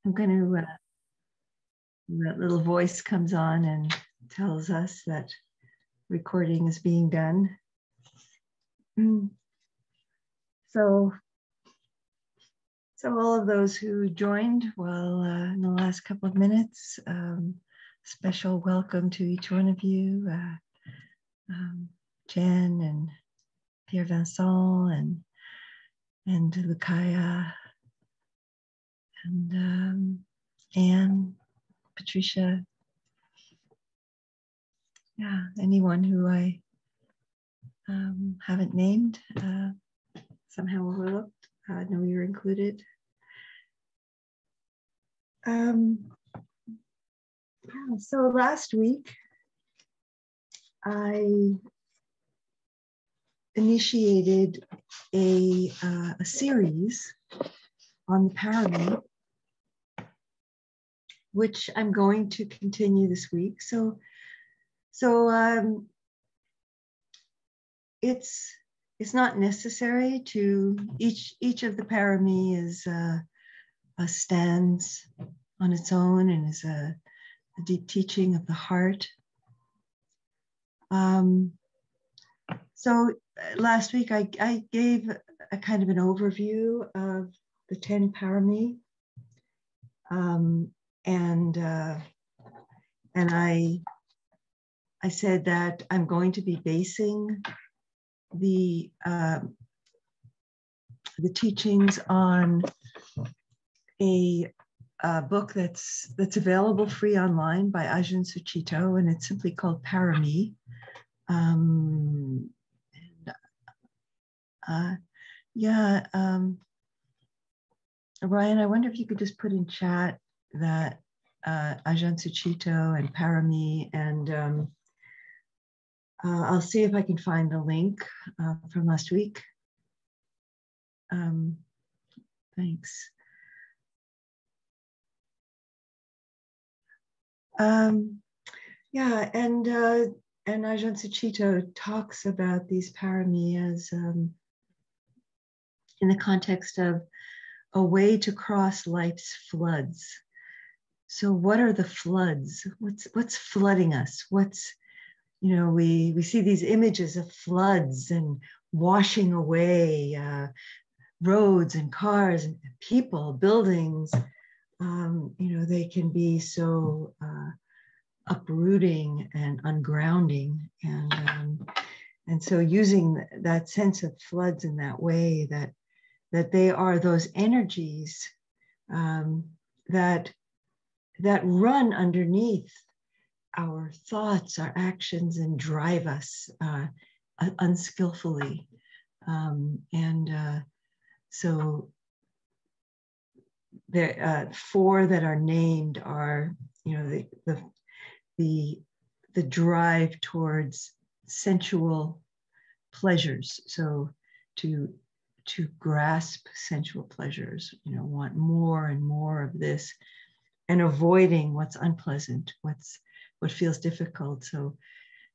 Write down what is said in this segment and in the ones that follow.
I'm going to, that little voice comes on and tells us that recording is being done. So all of those who joined, well, in the last couple of minutes, special welcome to each one of you, Jen and Pierre Vincent and Lukaya and Anne, Patricia. Yeah, anyone who I haven't named, somehow overlooked, know you're included. So last week, I initiated a series on the Parami, which I'm going to continue this week. So it's not necessary to each of the Parami is stands on its own and is a deep teaching of the heart. So last week I gave a kind of an overview of the 10 Parami, and I said that I'm going to be basing the teachings on a book that's available free online by Ajahn Sucitto, and it's simply called Parami. Ryan, I wonder if you could just put in chat that Ajahn Sucitto and Parami, and I'll see if I can find the link from last week. Thanks. And Ajahn Sucitto talks about these Parami as in the context of a way to cross life's floods. So what are the floods? What's flooding us? We see these images of floods and washing away roads and cars and people, buildings. They can be so uprooting and ungrounding, and so using that sense of floods in that way, that they are those energies that run underneath our thoughts, our actions, and drive us unskillfully. So there, 4 that are named are, the drive towards sensual pleasures. So to grasp sensual pleasures, want more and more of this, and avoiding what's unpleasant, what feels difficult. So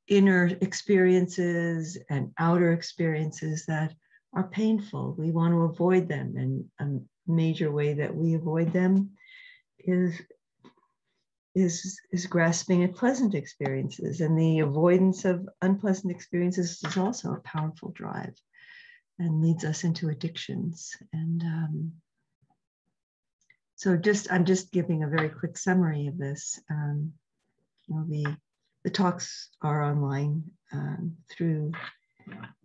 inner experiences and outer experiences that are painful, we want to avoid them. And a major way that we avoid them is grasping at pleasant experiences. And the avoidance of unpleasant experiences is also a powerful drive and leads us into addictions. And I'm just giving a very quick summary of this. The talks are online through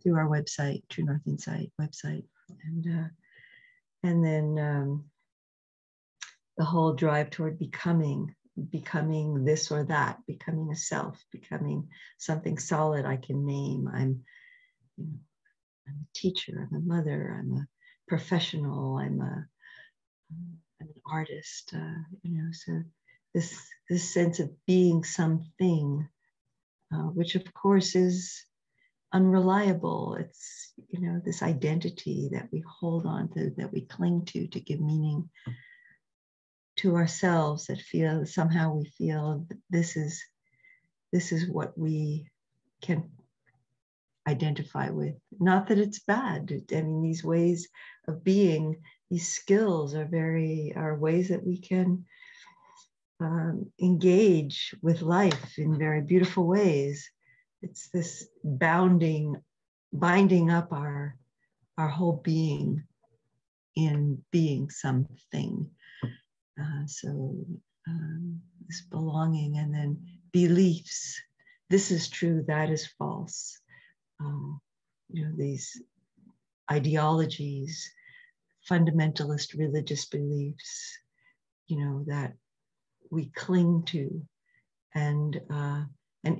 our website, True North Insight website, and then the whole drive toward becoming this or that, becoming a self, becoming something solid I can name. I'm a teacher, I'm a mother, I'm a professional, I'm an artist, so this sense of being something, which of course is unreliable. It's, this identity that we hold on to, that we cling to give meaning to ourselves, that somehow we feel this is what we can identify with. Not that it's bad. I mean, these ways of being these skills are ways that we can engage with life in very beautiful ways. It's this binding up our whole being in being something. So this belonging, and then beliefs. This is true, that is false. These ideologies, fundamentalist religious beliefs, that we cling to, and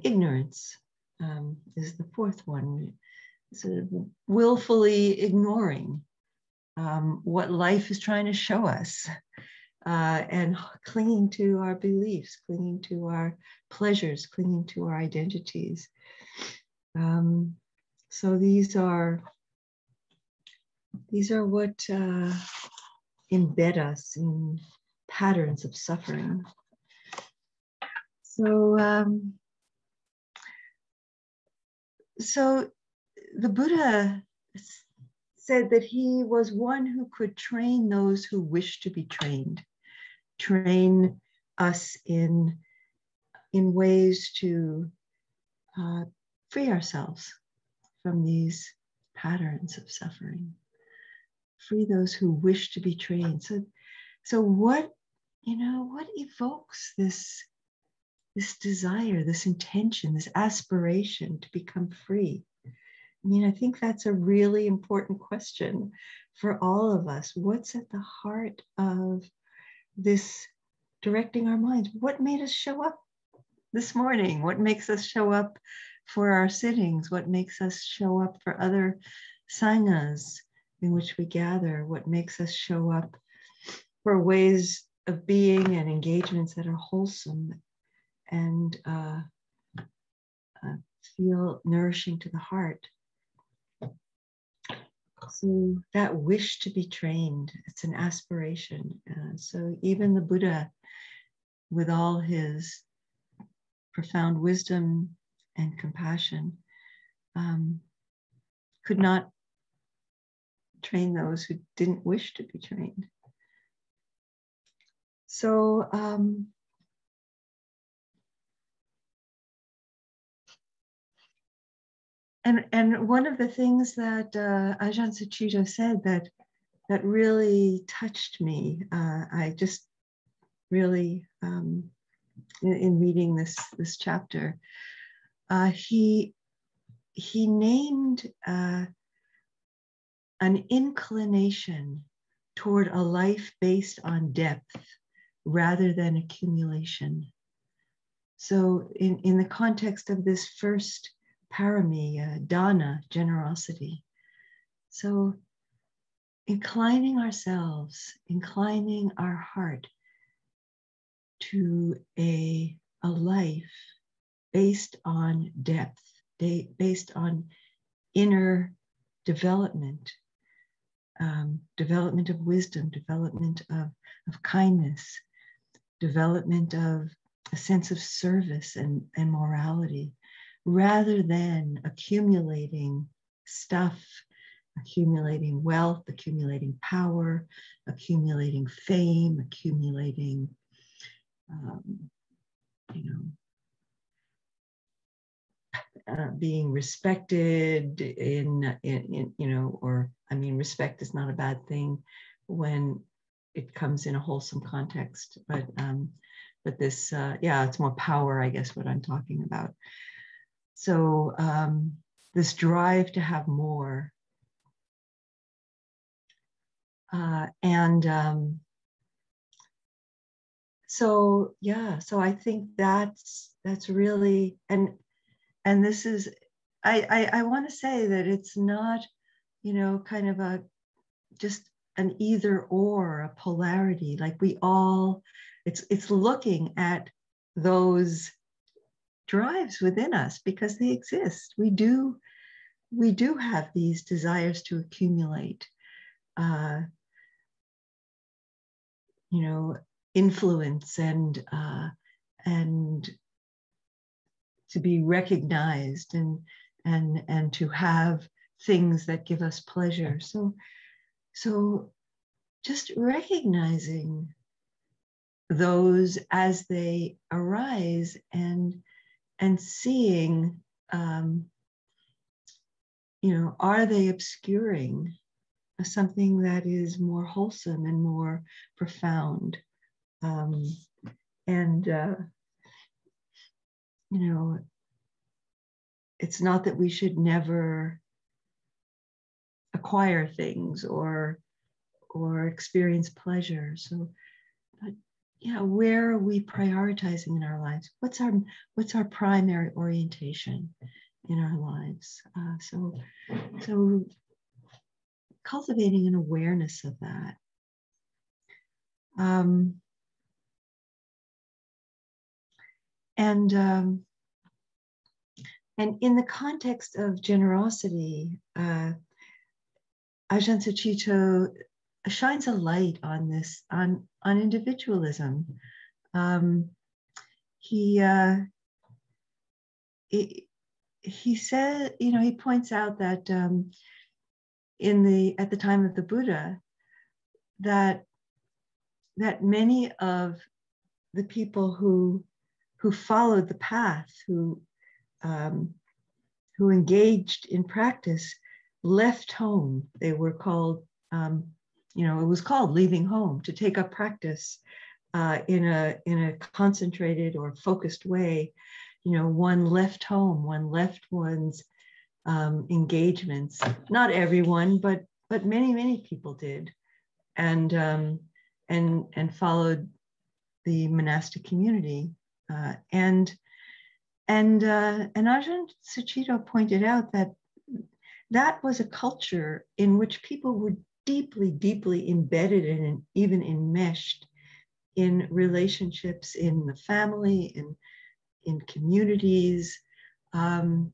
ignorance is the fourth one. Sort of willfully ignoring what life is trying to show us, and clinging to our beliefs, clinging to our pleasures, clinging to our identities. So these are what embed us in patterns of suffering. So the Buddha said that he was one who could train those who wish to be trained, train us in ways to free ourselves from these patterns of suffering, free those who wish to be trained. So what evokes this desire, this intention, this aspiration to become free? I mean, I think that's a really important question for all of us. What's at the heart of this directing our minds? What made us show up this morning? What makes us show up for our sittings? What makes us show up for other sanghas in which we gather? What makes us show up for ways of being and engagements that are wholesome and feel nourishing to the heart? So that wish to be trained, it's an aspiration. So even the Buddha, with all his profound wisdom and compassion, could not train those who didn't wish to be trained. So and one of the things that Ajahn Sucitto said that really touched me, I just really in reading this chapter, he named an inclination toward a life based on depth rather than accumulation. So in the context of this first parami, dana, generosity. So inclining ourselves, inclining our heart to a life based on depth, based on inner development, development of wisdom, development of kindness, development of a sense of service and morality, rather than accumulating stuff, accumulating wealth, accumulating power, accumulating fame, accumulating, being respected respect is not a bad thing when it comes in a wholesome context, but this, it's more power, I guess, what I'm talking about. So this drive to have more, so I think that's really, and this is, I want to say that it's not, kind of just an either or, a polarity. Like we all, it's looking at those drives within us because they exist. We do have these desires to accumulate, influence and to be recognized and to have things that give us pleasure. So just recognizing those as they arise and seeing, are they obscuring something that is more wholesome and more profound? It's not that we should never acquire things or experience pleasure. So, but yeah, where are we prioritizing in our lives? What's our primary orientation in our lives? So cultivating an awareness of that. And in the context of generosity, Ajahn Sucitto shines a light on this, on individualism. He said, he points out that at the time of the Buddha, that many of the people who followed the path, who engaged in practice, left home. They were called, it was called leaving home, to take up practice in a concentrated or focused way. One left home, one left one's engagements. Not everyone, but many people did, and followed the monastic community. And Ajahn Sucitto pointed out that was a culture in which people were deeply, deeply embedded and even enmeshed in relationships in the family, in communities, in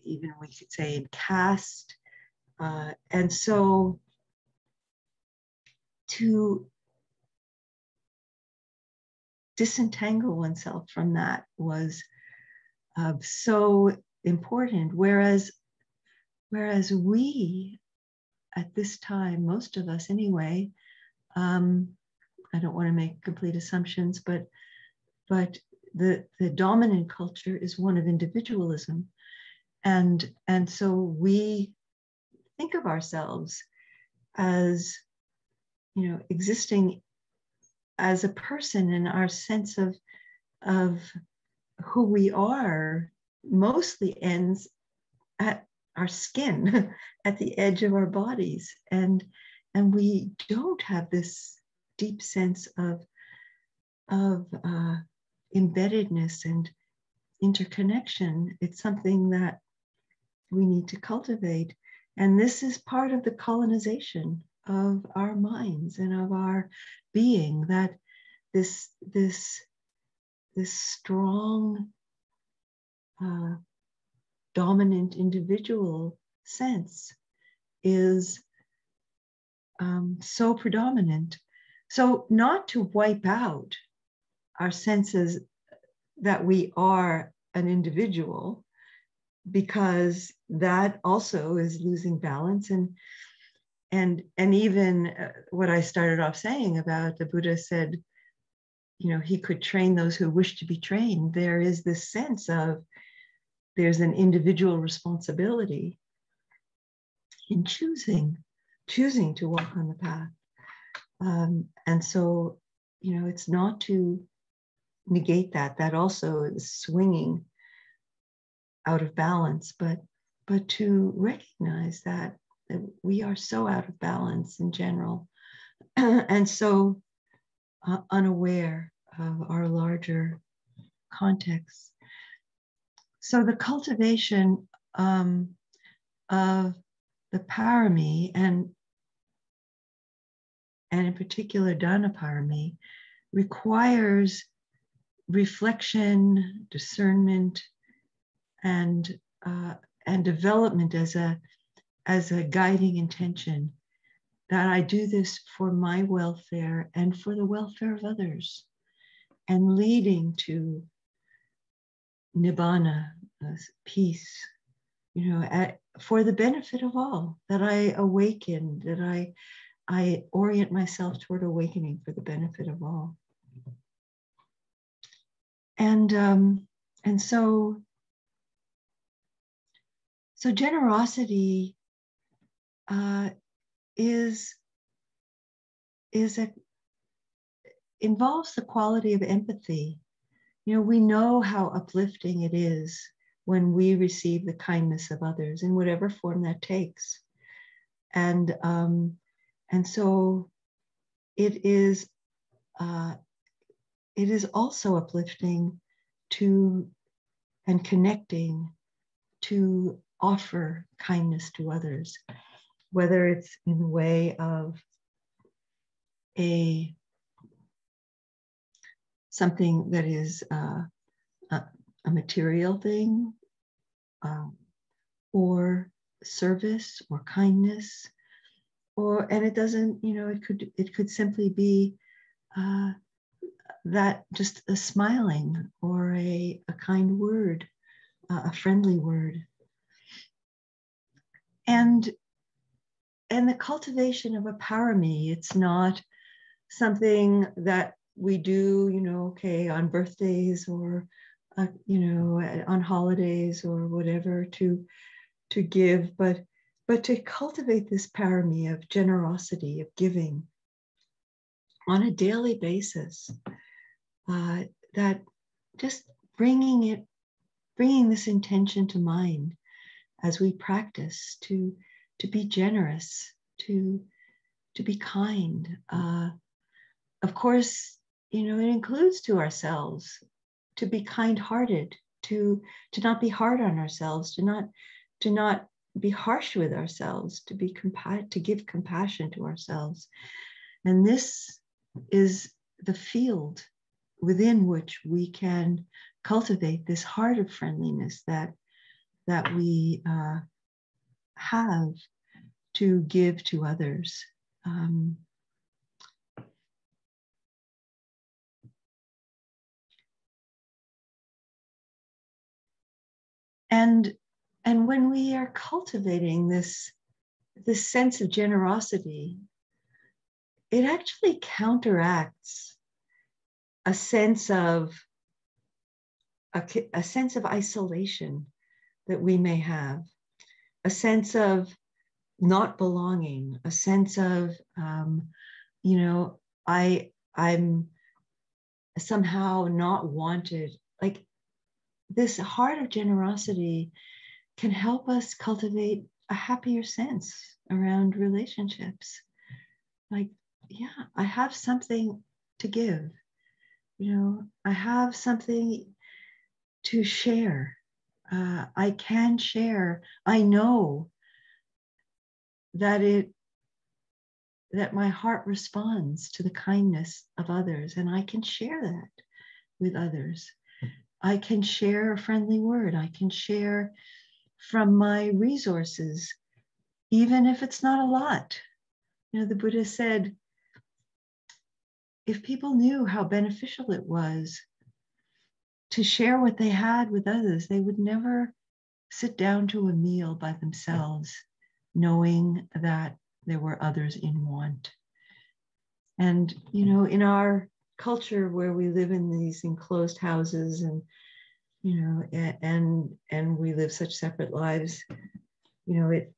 even we could say in caste, and so to disentangle oneself from that was so important. Whereas we, at this time, most of us anyway, I don't want to make complete assumptions, but the dominant culture is one of individualism, and so we think of ourselves as existing as a person, and our sense of who we are mostly ends at our skin, at the edge of our bodies, and we don't have this deep sense of embeddedness and interconnection. It's something that we need to cultivate, and this is part of the colonization of our minds and of our being, that this strong dominant individual sense is so predominant. So not to wipe out our senses that we are an individual, because that also is losing balance. And even what I started off saying about the Buddha said, he could train those who wish to be trained. There is this sense of there's an individual responsibility in choosing to walk on the path. And so, it's not to negate that also is swinging out of balance, but to recognize that we are so out of balance in general, and so unaware of our larger context. So the cultivation of the Parami, and in particular Dana Parami, requires reflection, discernment, and development as a guiding intention, that I do this for my welfare and for the welfare of others, and leading to nibbana, peace, for the benefit of all, that I awaken, that I orient myself toward awakening for the benefit of all. And so generosity involves the quality of empathy. You know, we know how uplifting it is when we receive the kindness of others in whatever form that takes. And so it is also uplifting to and connecting to offer kindness to others, whether it's in the way of something that is a material thing, or service or kindness, and it doesn't, you know, it could simply be that just a smiling or a kind word, a friendly word. And the cultivation of a parami, it's not something that we do, you know, okay, on birthdays or, you know, on holidays or whatever to give, but to cultivate this parami of generosity, of giving on a daily basis, that just bringing this intention to mind as we practice to be generous, to be kind. Of course, you know, it includes to ourselves, to be kind-hearted, to not be hard on ourselves, to not be harsh with ourselves, to give compassion to ourselves. And this is the field within which we can cultivate this heart of friendliness that we have to give to others. And when we are cultivating this sense of generosity, it actually counteracts a sense of isolation that we may have, a sense of not belonging, a sense of, you know, I'm somehow not wanted. Like, this heart of generosity can help us cultivate a happier sense around relationships. Like, yeah, I have something to give. You know, I have something to share. I can share. I know that my heart responds to the kindness of others, and I can share that with others. I can share a friendly word. I can share from my resources, even if it's not a lot. You know, the Buddha said, if people knew how beneficial it was to share what they had with others, they would never sit down to a meal by themselves, knowing that there were others in want. And, you know, in our culture where we live in these enclosed houses and, you know, and we live such separate lives, you know, it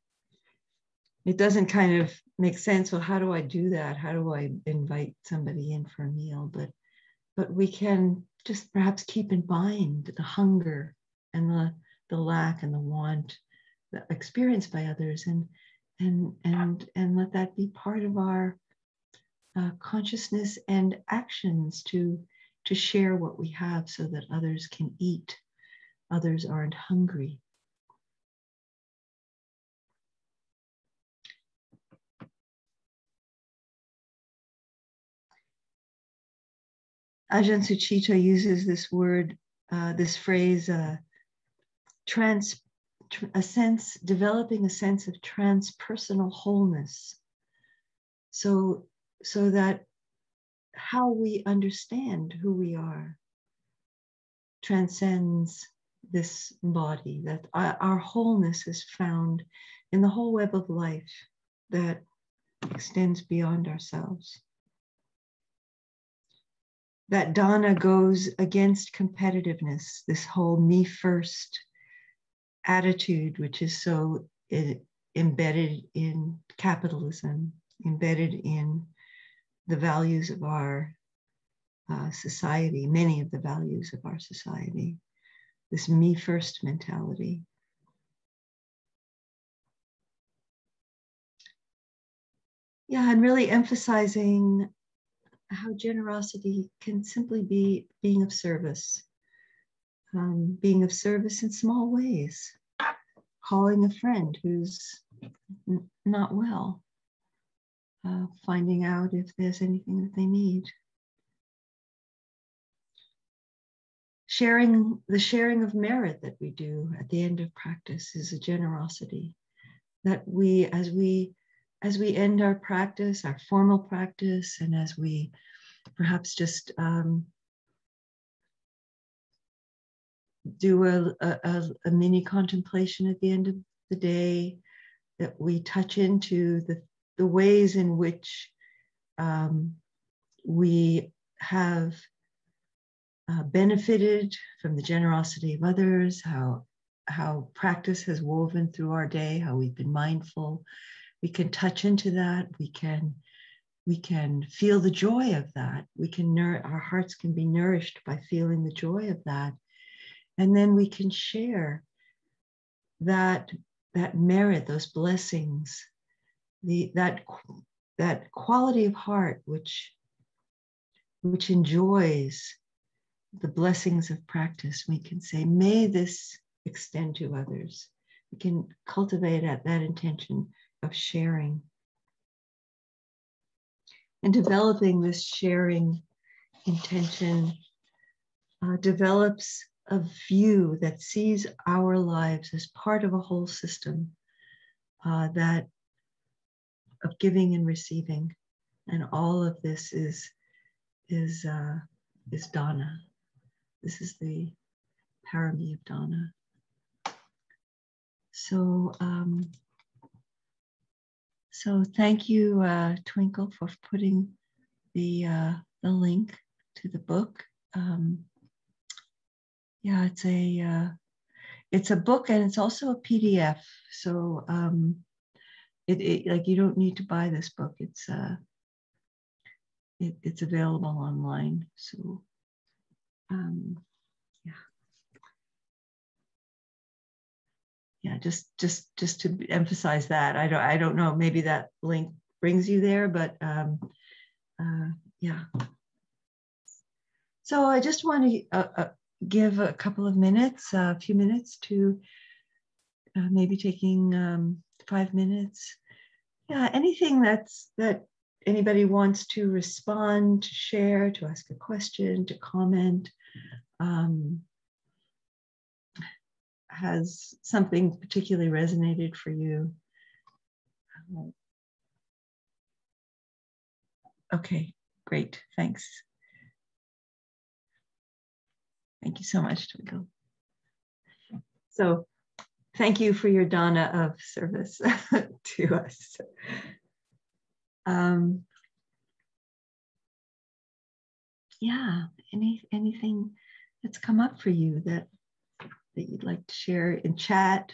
doesn't kind of make sense. Well, how do I do that? How do I invite somebody in for a meal? But we can just perhaps keep in mind the hunger and the lack and the want experienced by others, and let that be part of our consciousness and actions to share what we have so that others can eat. Others aren't hungry. Ajahn Sucitto uses this word, this phrase, developing a sense of transpersonal wholeness. So that how we understand who we are transcends this body, that our wholeness is found in the whole web of life that extends beyond ourselves. That dana goes against competitiveness, this whole me first attitude, which is so embedded in capitalism, embedded in the values of our society, many of the values of our society, this me first mentality. Yeah, and really emphasizing how generosity can simply be being of service in small ways, calling a friend who's not well, finding out if there's anything that they need. The sharing of merit that we do at the end of practice is a generosity that as we end our practice, our formal practice, and as we perhaps just do a mini contemplation at the end of the day, that we touch into the ways in which we have benefited from the generosity of others, how practice has woven through our day, how we've been mindful. We can touch into that. We can feel the joy of that. Our hearts can be nourished by feeling the joy of that. And then we can share that merit, those blessings, that quality of heart which enjoys the blessings of practice. We can say, may this extend to others. We can cultivate that intention of sharing. And developing this sharing intention develops a view that sees our lives as part of a whole system that of giving and receiving, and all of this is dana. This is the Parami of dana. So, so thank you, Twinkle, for putting the link to the book. Yeah, it's a book, and it's also a PDF. So like, you don't need to buy this book. It's available online. So yeah, just to emphasize that. I don't know. Maybe that link brings you there, but yeah. So I just want to give a couple of minutes, a few minutes to maybe taking 5 minutes. Yeah, anything that anybody wants to respond, to share, to ask a question, to comment, has something particularly resonated for you. Okay, great, thanks. Thank you so much, Twinkle. So thank you for your dana of service to us. Yeah, anything that's come up for you that you'd like to share in chat,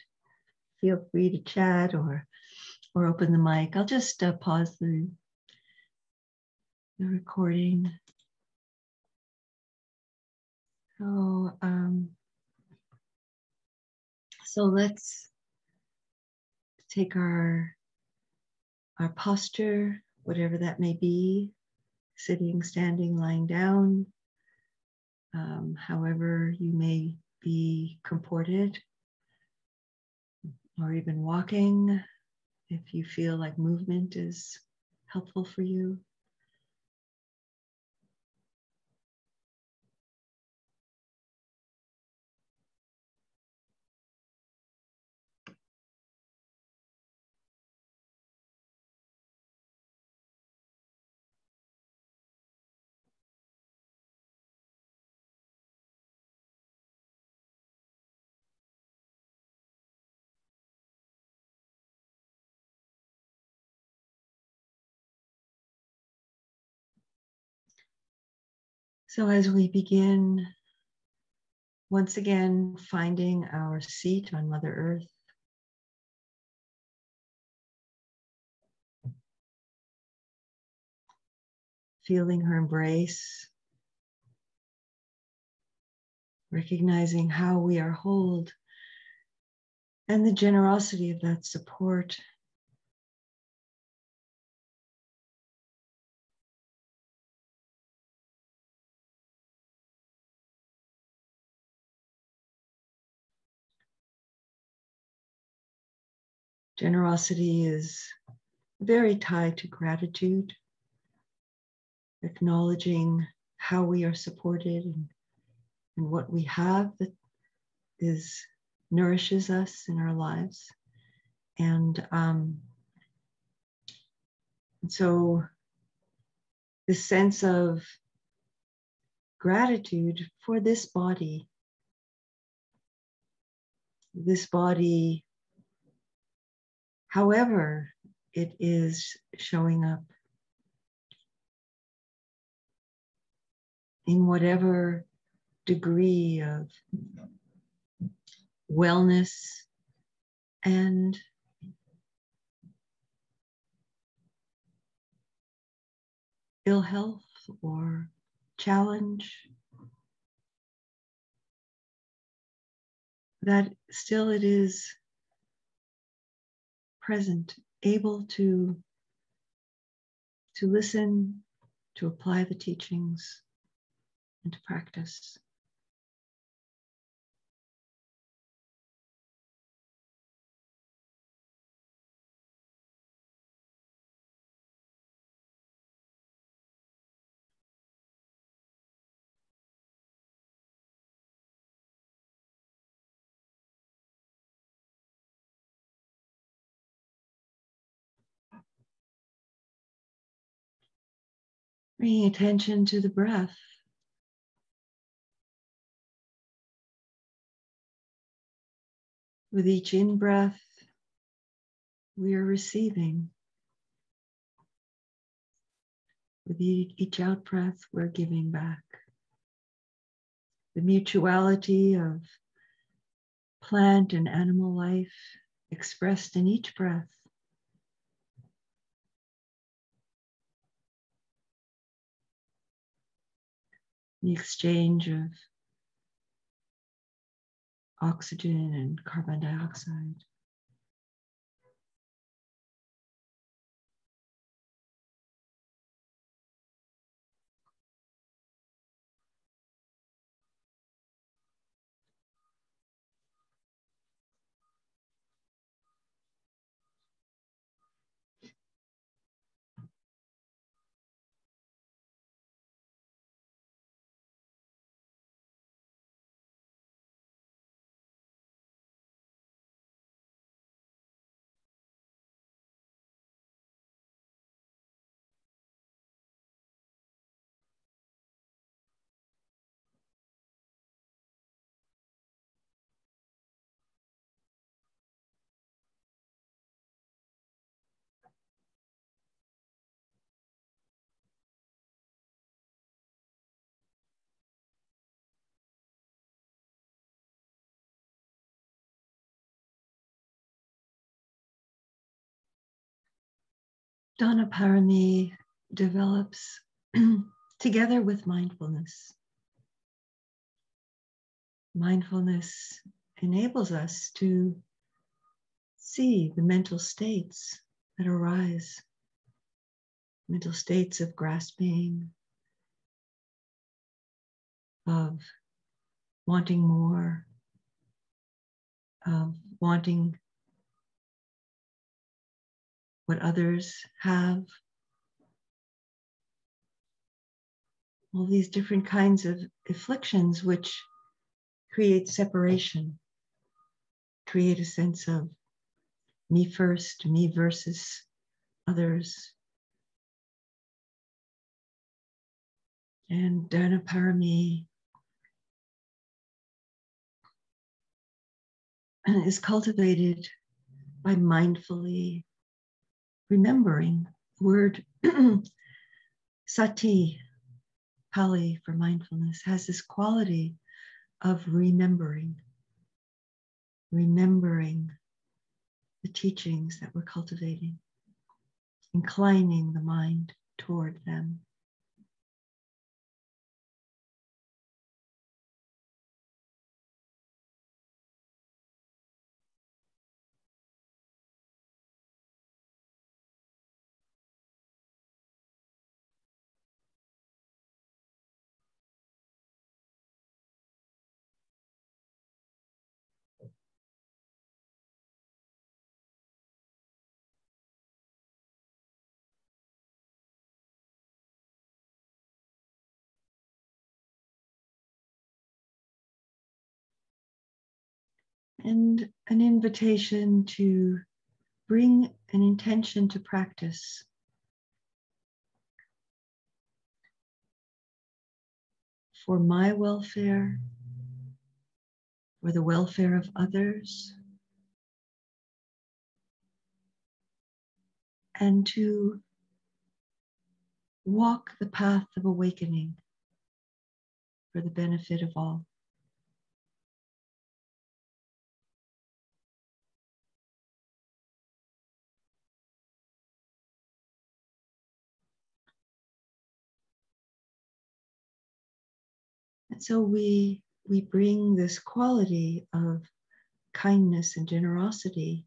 feel free to chat or open the mic. I'll just pause the recording. So let's take our posture, whatever that may be, sitting, standing, lying down, however you may be comported, or even walking, if you feel like movement is helpful for you. So as we begin, once again, finding our seat on Mother Earth, feeling her embrace, recognizing how we are whole and the generosity of that support. Generosity is very tied to gratitude, acknowledging how we are supported and what we have that nourishes us in our lives. And so this sense of gratitude for this body, however it is showing up, in whatever degree of wellness and ill health or challenge, that still it is present, able to listen, to apply the teachings, and to practice. Bringing attention to the breath. With each in-breath, we are receiving. With each out-breath, we're giving back. The mutuality of plant and animal life expressed in each breath. The exchange of oxygen and carbon dioxide. Parami develops together with mindfulness. Mindfulness enables us to see the mental states that arise, mental states of grasping, of wanting more, of wanting what others have. All these different kinds of afflictions which create separation, create a sense of me first, me versus others. And Parami is cultivated by mindfully remembering the word sati, Pali for mindfulness, has this quality of remembering the teachings that we're cultivating, inclining the mind toward them. And an invitation to bring an intention to practice for my welfare, for the welfare of others, and to walk the path of awakening for the benefit of all. And so we bring this quality of kindness and generosity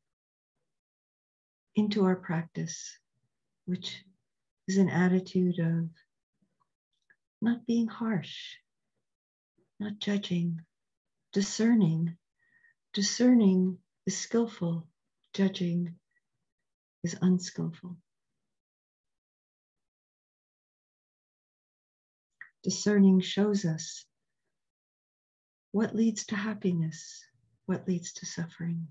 into our practice, which is an attitude of not being harsh, not judging, discerning. Discerning is skillful, judging is unskillful. Discerning shows us what leads to happiness, what leads to suffering.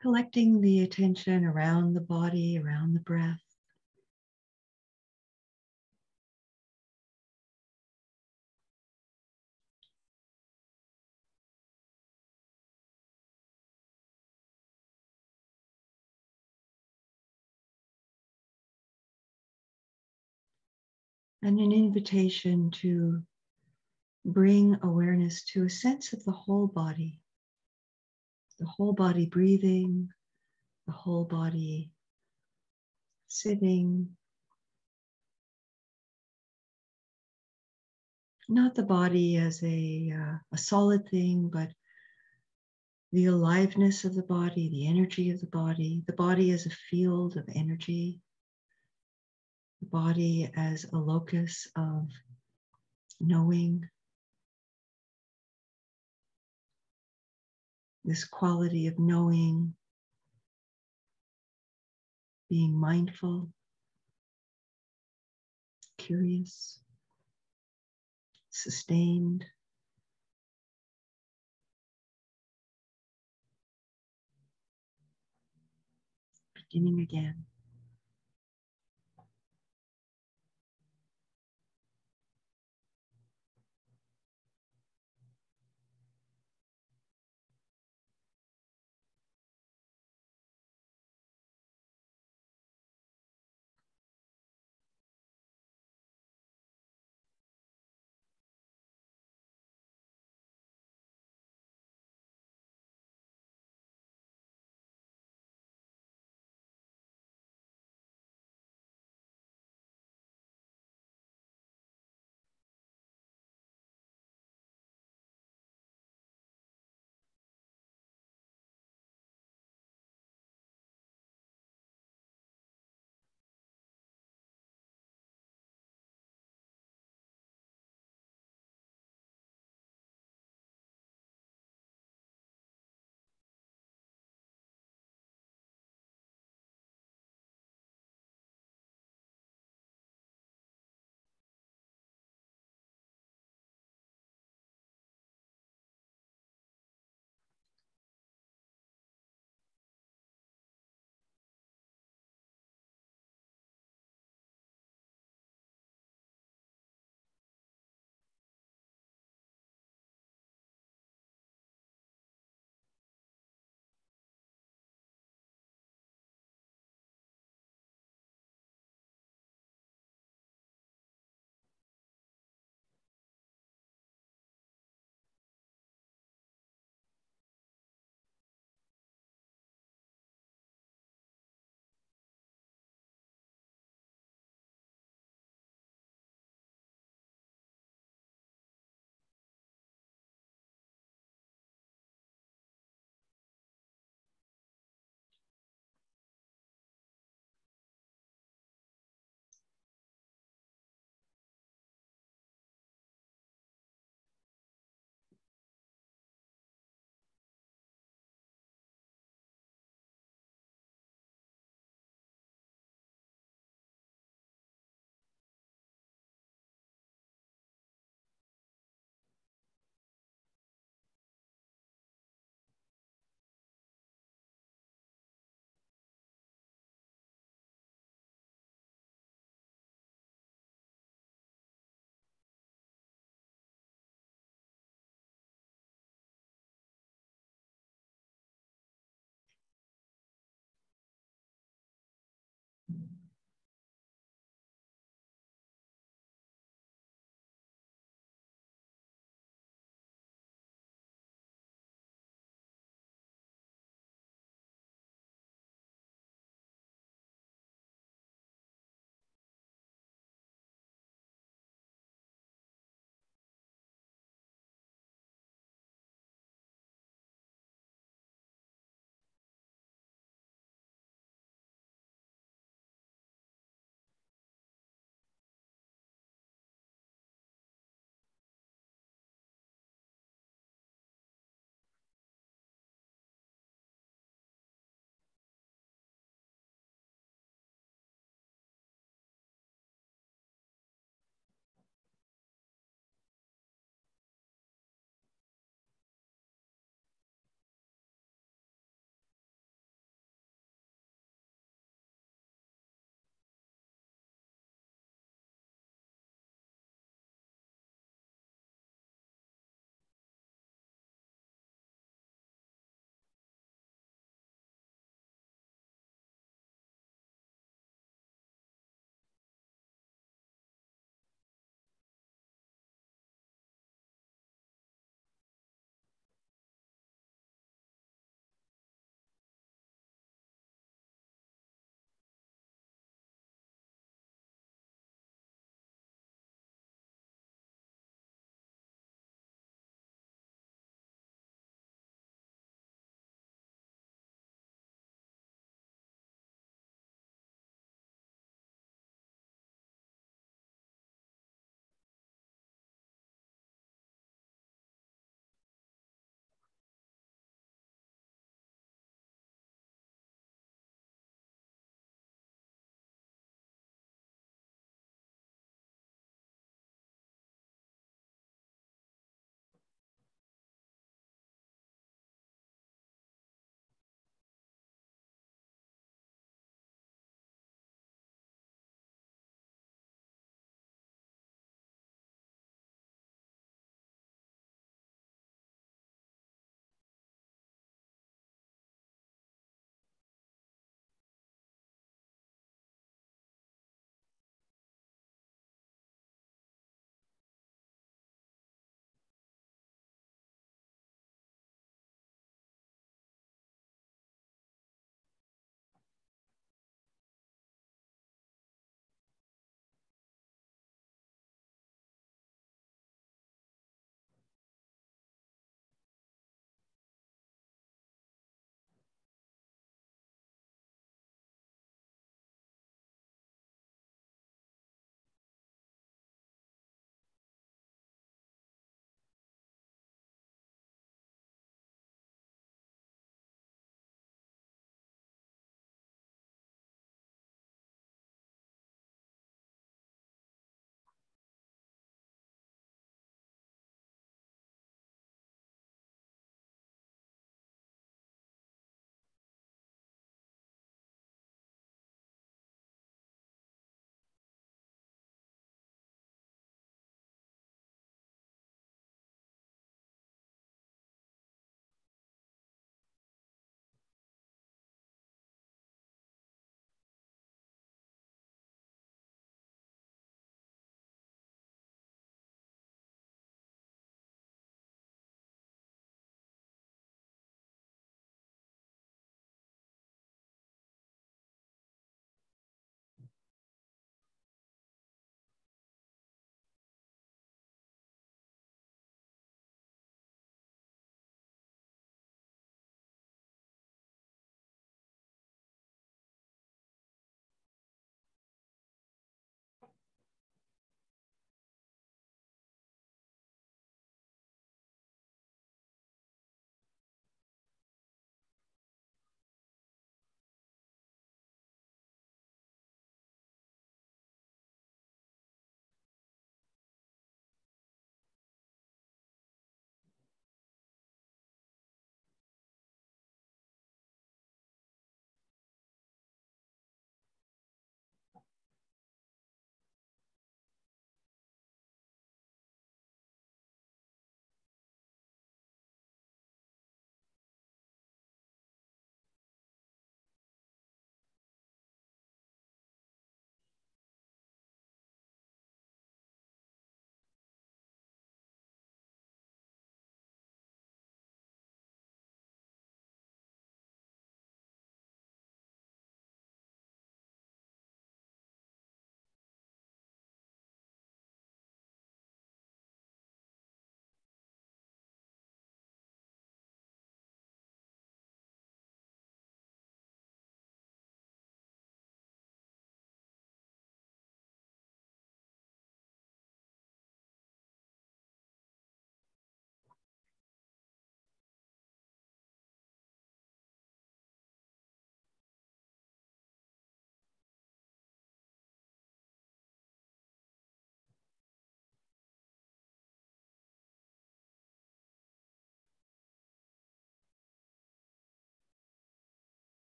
Collecting the attention around the body, around the breath. And an invitation to bring awareness to a sense of the whole body breathing, the whole body sitting. Not the body as a solid thing, but the aliveness of the body, the energy of the body as a field of energy, the body as a locus of knowing. This quality of knowing, being mindful, curious, sustained. Beginning again.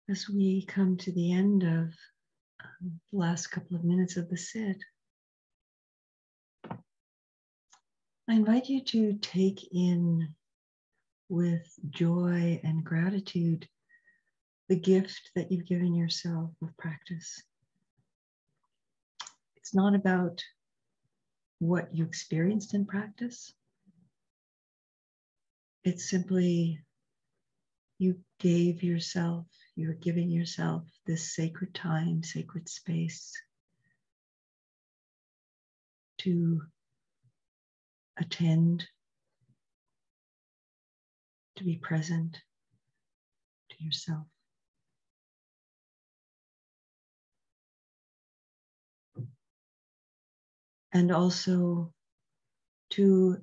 As we come to the end of the last couple of minutes of the sit, I invite you to take in with joy and gratitude the gift that you've given yourself of practice. It's not about what you experienced in practice. It's simply you gave yourself, you're giving yourself this sacred time, sacred space to attend, to be present to yourself. And also to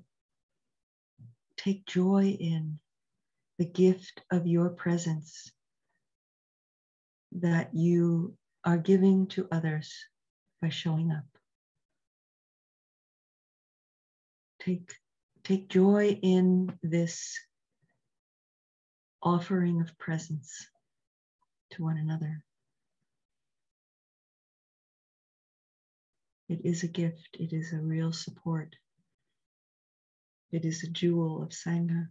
take joy in the gift of your presence that you are giving to others by showing up. Take joy in this offering of presence to one another. It is a gift. It is a real support. It is a jewel of Sangha.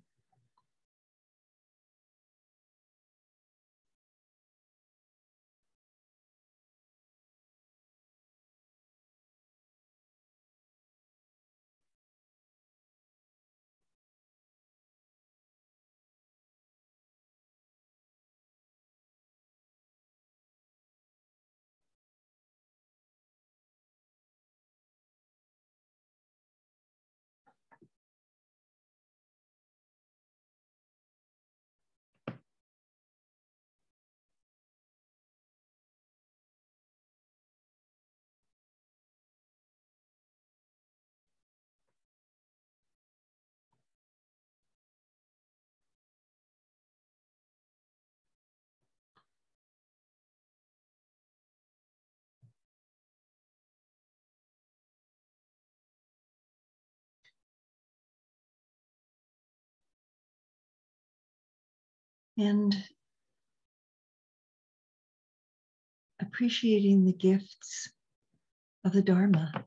And appreciating the gifts of the Dharma,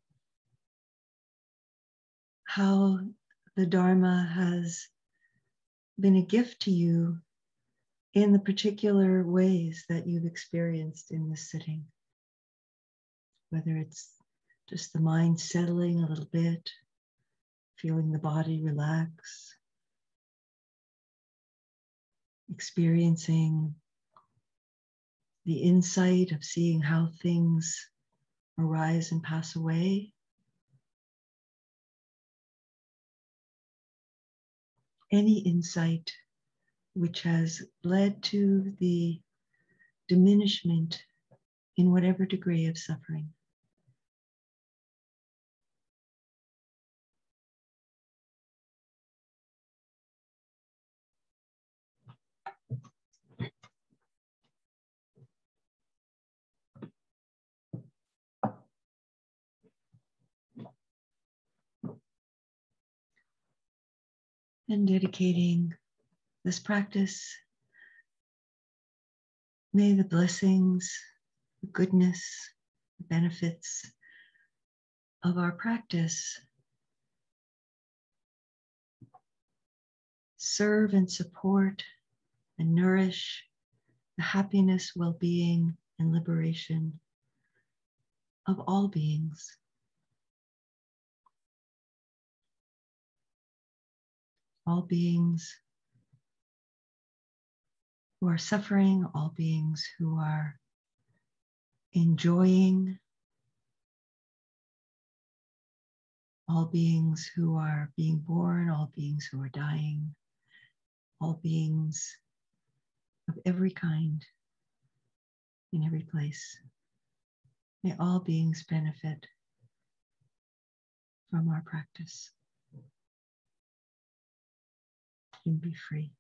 how the Dharma has been a gift to you in the particular ways that you've experienced in this sitting. Whether it's just the mind settling a little bit, feeling the body relax, experiencing the insight of seeing how things arise and pass away. Any insight which has led to the diminishment in whatever degree of suffering. And dedicating this practice, may the blessings, the goodness, the benefits of our practice serve and support and nourish the happiness, well-being, and liberation of all beings. All beings who are suffering, all beings who are enjoying, all beings who are being born, all beings who are dying, all beings of every kind, in every place. May all beings benefit from our practice and be free.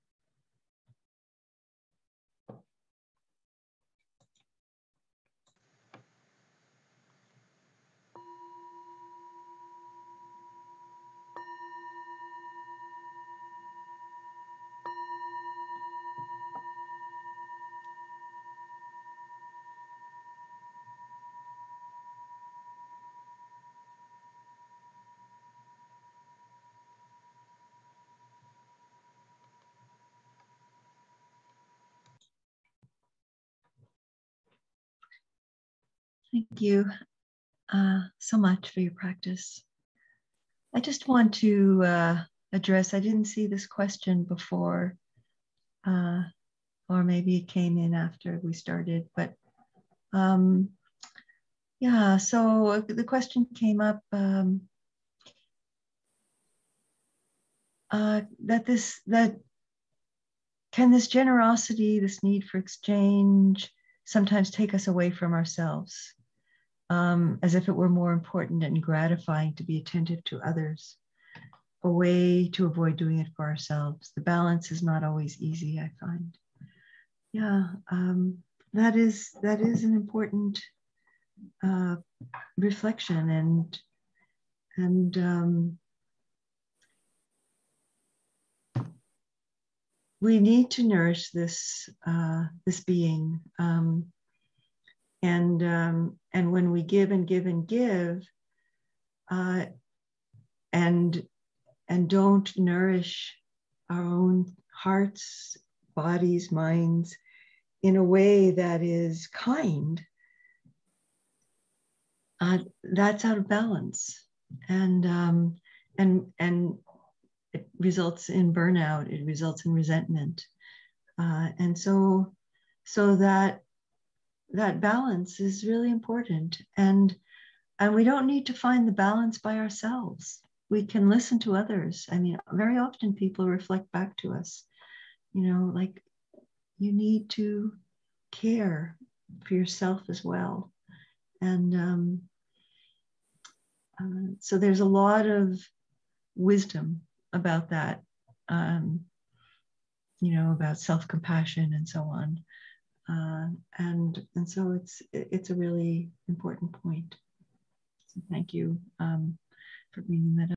Thank you so much for your practice. I just want to address, I didn't see this question before, or maybe it came in after we started, but yeah, so the question came up that can this generosity, this need for exchange, sometimes take us away from ourselves, as if it were more important and gratifying to be attentive to others, a way to avoid doing it for ourselves. The balance is not always easy, I find. Yeah, that is an important reflection, and we need to nourish this this being, and when we give and give and give, and don't nourish our own hearts, bodies, minds in a way that is kind, that's out of balance, and it results in burnout. It results in resentment, and so that balance is really important. And we don't need to find the balance by ourselves. We can listen to others. I mean, very often people reflect back to us, like, you need to care for yourself as well. And so there's a lot of wisdom about that, about self-compassion and so on. And so it's a really important point. So thank you for bringing that up.